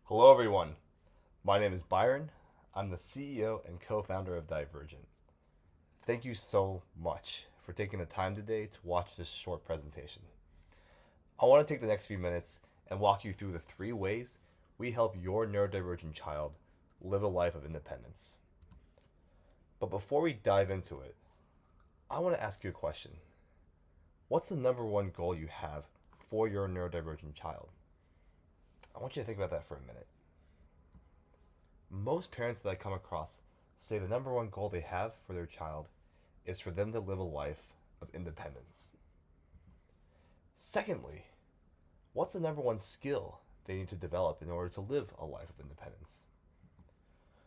Hello, everyone. My name is Byron. I'm the CEO and co founder of Divergent. Thank you so much for taking the time today to watch this short presentation. I want to take the next few minutes and walk you through the three ways we help your neurodivergent child live a life of independence. But before we dive into it, I want to ask you a question. What's the number one goal you have for your neurodivergent child? I want you to think about that for a minute. Most parents that I come across say the number one goal they have for their child is for them to live a life of independence. Secondly, what's the number one skill they need to develop in order to live a life of independence?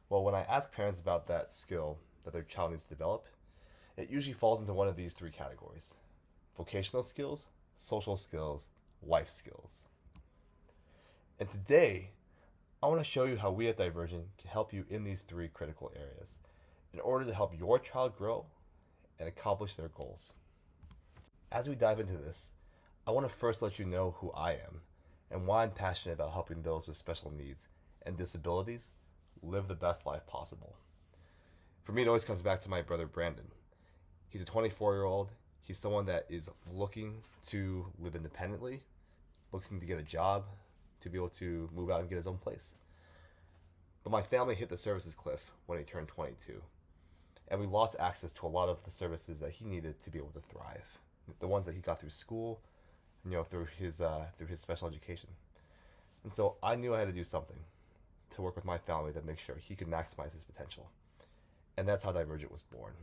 Well, when I ask parents about that skill that their child needs to develop, it usually falls into one of these three categories: vocational skills, social skills, life skills. And today, I want to show you how we at Divergent can help you in these three critical areas in order to help your child grow and accomplish their goals. As we dive into this, I want to first let you know who I am and why I'm passionate about helping those with special needs and disabilities live the best life possible. For me, it always comes back to my brother Brandon. He's a 24-year-old. He's someone that is looking to live independently, looking to get a job, to be able to move out and get his own place. But my family hit the services cliff when he turned 22, and we lost access to a lot of the services that he needed to be able to thrive. The ones that he got through school, through his special education. And so I knew I had to do something to work with my family to make sure he could maximize his potential. And that's how Divergent was born.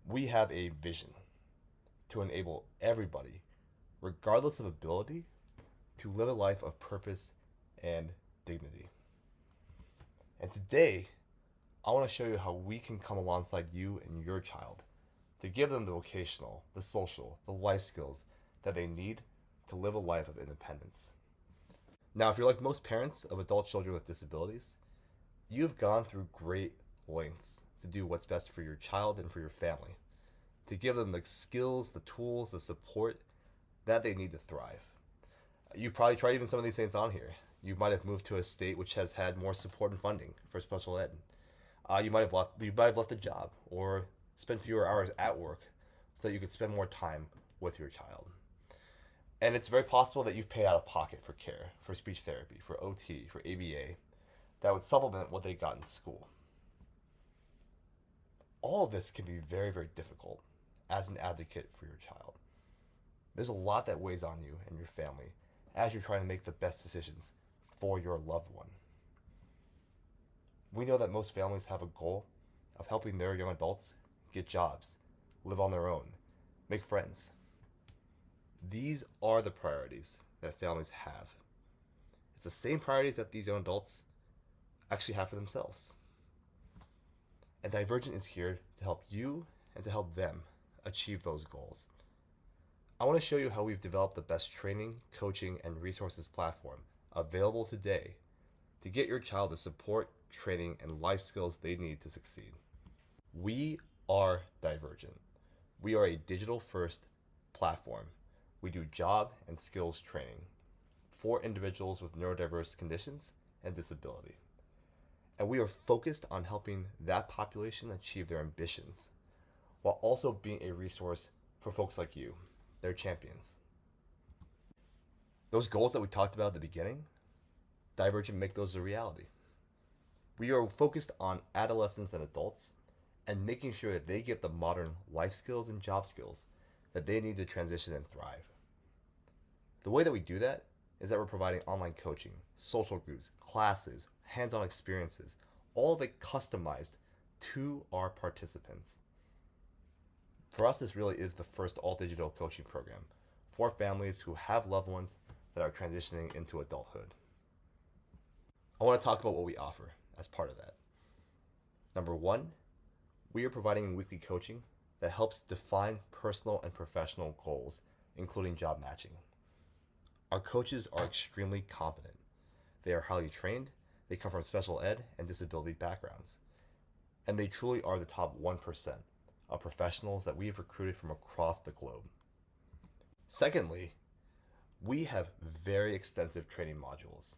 We have a vision to enable everybody, regardless of ability, to live a life of purpose and dignity. And today, I want to show you how we can come alongside you and your child to give them the vocational, the social, the life skills that they need to live a life of independence. Now, if you're like most parents of adult children with disabilities, you've gone through great lengths to do what's best for your child and for your family, to give them the skills, the tools, the support that they need to thrive. You've probably tried even some of these things on here. You might have moved to a state which has had more support and funding for special ed. You might have left a job or spent fewer hours at work so that you could spend more time with your child. And it's very possible that you've paid out of pocket for care, for speech therapy, for OT, for ABA, that would supplement what they got in school. All of this can be very, very difficult as an advocate for your child. There's a lot that weighs on you and your family as you're trying to make the best decisions for your loved one. We know that most families have a goal of helping their young adults get jobs, live on their own, make friends. These are the priorities that families have. It's the same priorities that these young adults actually have for themselves. And Divergent is here to help you and to help them achieve those goals. I want to show you how we've developed the best training, coaching, and resources platform available today to get your child the support, training, and life skills they need to succeed. We are Divergent. We are a digital-first platform. We do job and skills training for individuals with neurodiverse conditions and disability. And we are focused on helping that population achieve their ambitions, while also being a resource for folks like you, their champions. Those goals that we talked about at the beginning, Divergent make those a reality. We are focused on adolescents and adults and making sure that they get the modern life skills and job skills that they need to transition and thrive. The way that we do that is that we're providing online coaching, social groups, classes, hands-on experiences, all of it customized to our participants. For us, this really is the first all-digital coaching program for families who have loved ones that are transitioning into adulthood. I want to talk about what we offer as part of that. Number one, we are providing weekly coaching that helps define personal and professional goals, including job matching. Our coaches are extremely competent. They are highly trained, they come from special ed and disability backgrounds, and they truly are the top 1% of professionals that we have recruited from across the globe. Secondly, we have very extensive training modules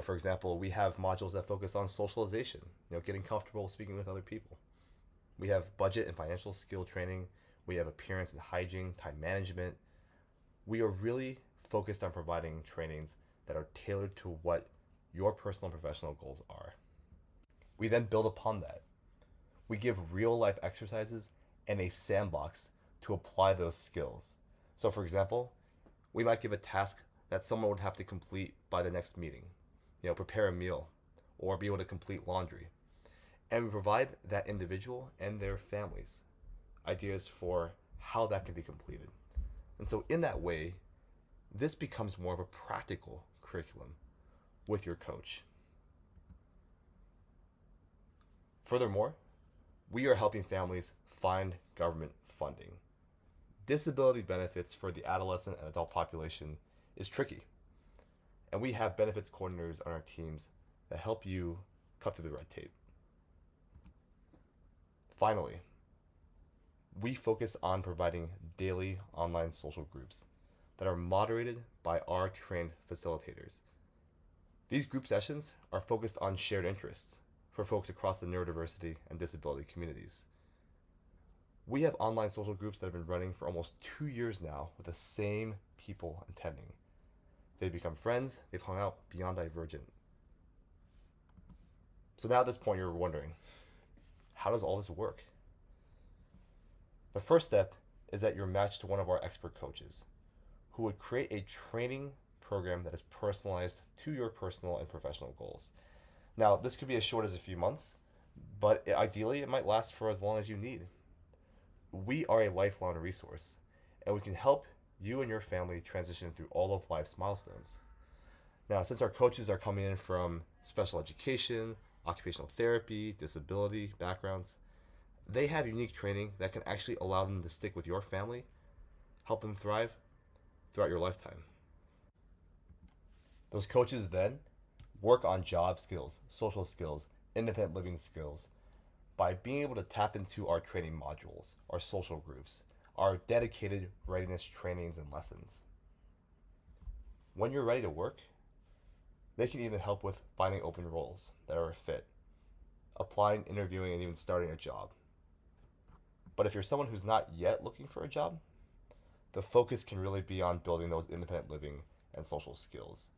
For example, we have modules that focus on socialization, getting comfortable speaking with other people. We have budget and financial skill training. We have appearance and hygiene, time management. We are really focused on providing trainings that are tailored to what your personal and professional goals are. We then build upon that. We give real life exercises and a sandbox to apply those skills. So, for example, we might give a task that someone would have to complete by the next meeting, prepare a meal or be able to complete laundry. And we provide that individual and their families ideas for how that can be completed. And so, in that way, this becomes more of a practical curriculum with your coach. Furthermore, we are helping families find government funding. Disability benefits for the adolescent and adult population is tricky, and we have benefits coordinators on our teams that help you cut through the red tape. Finally, we focus on providing daily online social groups that are moderated by our trained facilitators. These group sessions are focused on shared interests for folks across the neurodiversity and disability communities. We have online social groups that have been running for almost 2 years now with the same people attending. They've become friends, they've hung out beyond Divergent. So now at this point you're wondering, how does all this work? The first step is that you're matched to one of our expert coaches who would create a training program that is personalized to your personal and professional goals. Now, this could be as short as a few months, but ideally it might last for as long as you need. We are a lifelong resource, and we can help you and your family transition through all of life's milestones. Now, since our coaches are coming in from special education, occupational therapy, disability backgrounds, they have unique training that can actually allow them to stick with your family, help them thrive throughout your lifetime. Those coaches then work on job skills, social skills, independent living skills by being able to tap into our training modules, our social groups, our dedicated readiness trainings and lessons. When you're ready to work, they can even help with finding open roles that are a fit, applying, interviewing, and even starting a job. But if you're someone who's not yet looking for a job, the focus can really be on building those independent living and social skills,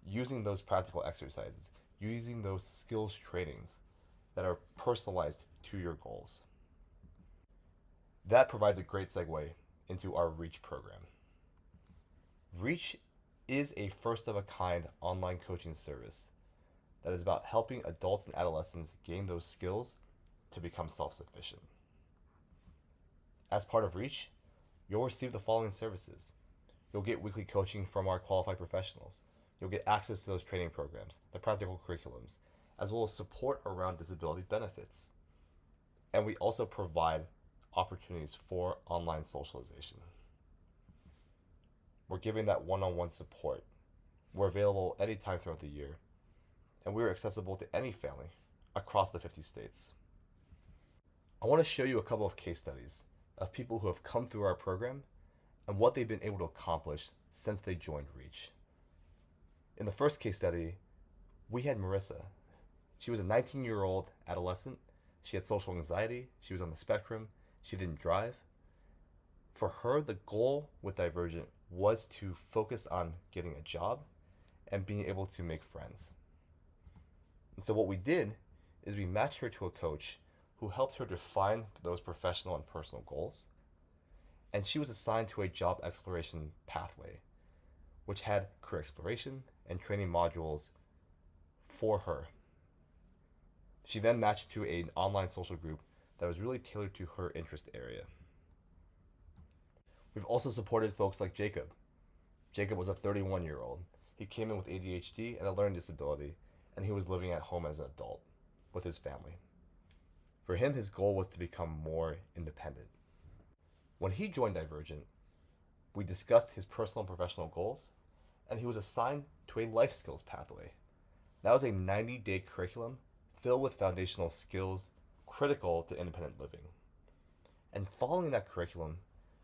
using those practical exercises, using those skills trainings that are personalized to your goals. That provides a great segue into our REACH program. REACH is a first of a kind online coaching service that is about helping adults and adolescents gain those skills to become self-sufficient. As part of REACH, you'll receive the following services. You'll get weekly coaching from our qualified professionals. You'll get access to those training programs, the practical curriculums, as well as support around disability benefits. And we also provide opportunities for online socialization. We're giving that one-on-one support. We're available anytime throughout the year, and we're accessible to any family across the 50 states. I want to show you a couple of case studies of people who have come through our program and what they've been able to accomplish since they joined REACH. In the first case study, we had Marissa. She was a 19-year-old adolescent. She had social anxiety. She was on the spectrum. She didn't drive. For her, the goal with Daivergent was to focus on getting a job and being able to make friends. And so what we did is we matched her to a coach who helped her define those professional and personal goals. And she was assigned to a job exploration pathway, which had career exploration and training modules for her. She then matched to an online social group that was really tailored to her interest area. We've also supported folks like Jacob. Jacob was a 31-year-old. He came in with ADHD and a learning disability, and he was living at home as an adult with his family. For him, his goal was to become more independent. When he joined Daivergent, we discussed his personal and professional goals, and he was assigned to a life skills pathway. That was a 90-day curriculum filled with foundational skills critical to independent living. And following that curriculum,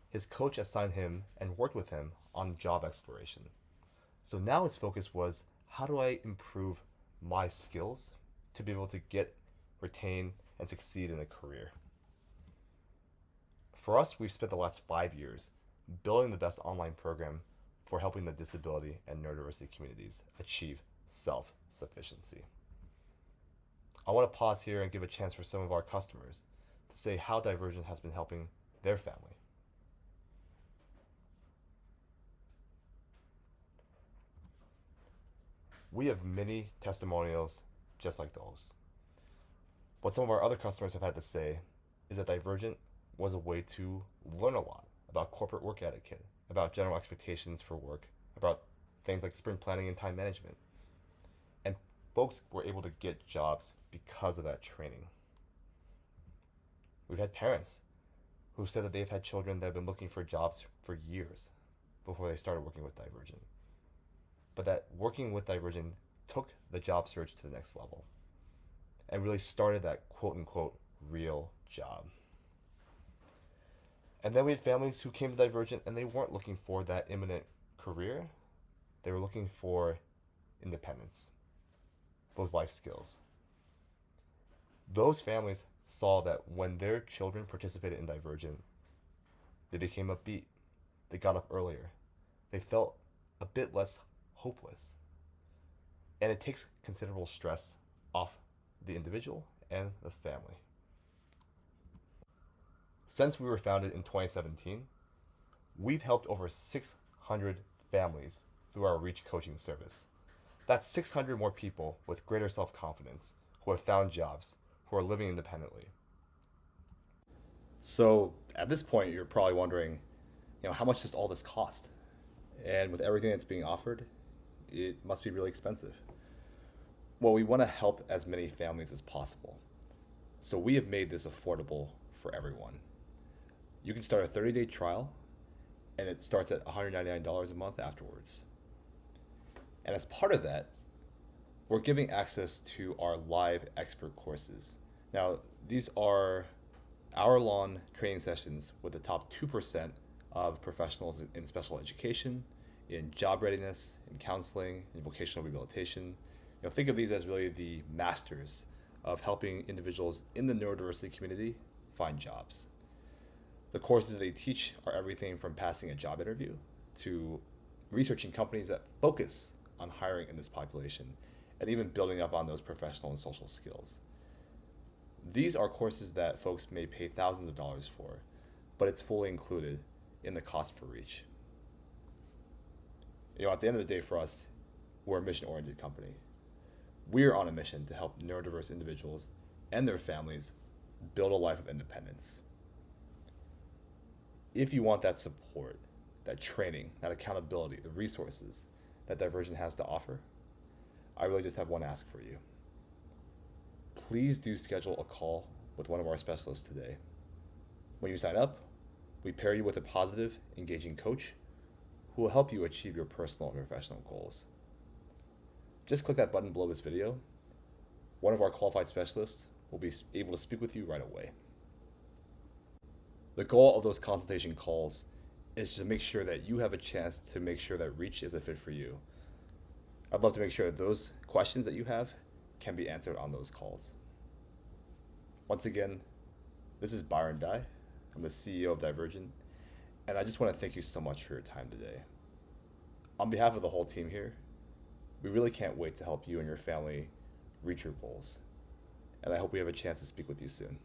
his coach assigned him and worked with him on job exploration. So now his focus was how do I improve my skills to be able to get, retain, and succeed in a career? For us, we've spent the last 5 years building the best online program for helping the disability and neurodiversity communities achieve self-sufficiency. I want to pause here and give a chance for some of our customers to say how Divergent has been helping their family. We have many testimonials just like those. What some of our other customers have had to say is that Divergent was a way to learn a lot about corporate work etiquette, about general expectations for work, about things like sprint planning and time management. And folks were able to get jobs because of that training. We've had parents who said that they've had children that have been looking for jobs for years before they started working with Divergent. But that working with Divergent took the job search to the next level and really started that quote unquote real job. And then we had families who came to Divergent and they weren't looking for that imminent career. They were looking for independence, those life skills. Those families saw that when their children participated in Divergent, they became upbeat. They got up earlier. They felt a bit less hopeless. And it takes considerable stress off the individual and the family. Since we were founded in 2017, we've helped over 600 families through our Reach coaching service. That's 600 more people with greater self-confidence who have found jobs, who are living independently. So at this point, you're probably wondering, how much does all this cost? And with everything that's being offered, it must be really expensive. Well, we want to help as many families as possible. So we have made this affordable for everyone. You can start a 30-day trial, and it starts at $199 a month afterwards. And as part of that, we're giving access to our live expert courses. Now, these are hour-long training sessions with the top 2% of professionals in special education, in job readiness, in counseling, in vocational rehabilitation. Think of these as really the masters of helping individuals in the neurodiversity community find jobs. The courses that they teach are everything from passing a job interview to researching companies that focus on hiring in this population and even building up on those professional and social skills. These are courses that folks may pay thousands of dollars for, but it's fully included in the cost for Reach. At the end of the day for us, we're a mission-oriented company. We're on a mission to help neurodiverse individuals and their families build a life of independence. If you want that support, that training, that accountability, the resources that Divergent has to offer, I really just have one ask for you. Please do schedule a call with one of our specialists today. When you sign up, we pair you with a positive, engaging coach who will help you achieve your personal and professional goals. Just click that button below this video. One of our qualified specialists will be able to speak with you right away. The goal of those consultation calls is to make sure that you have a chance to make sure that Reach is a fit for you. I'd love to make sure that those questions that you have can be answered on those calls. Once again, this is Byron Dai. I'm the CEO of Daivergent, and I just want to thank you so much for your time today. On behalf of the whole team here, we really can't wait to help you and your family reach your goals, and I hope we have a chance to speak with you soon.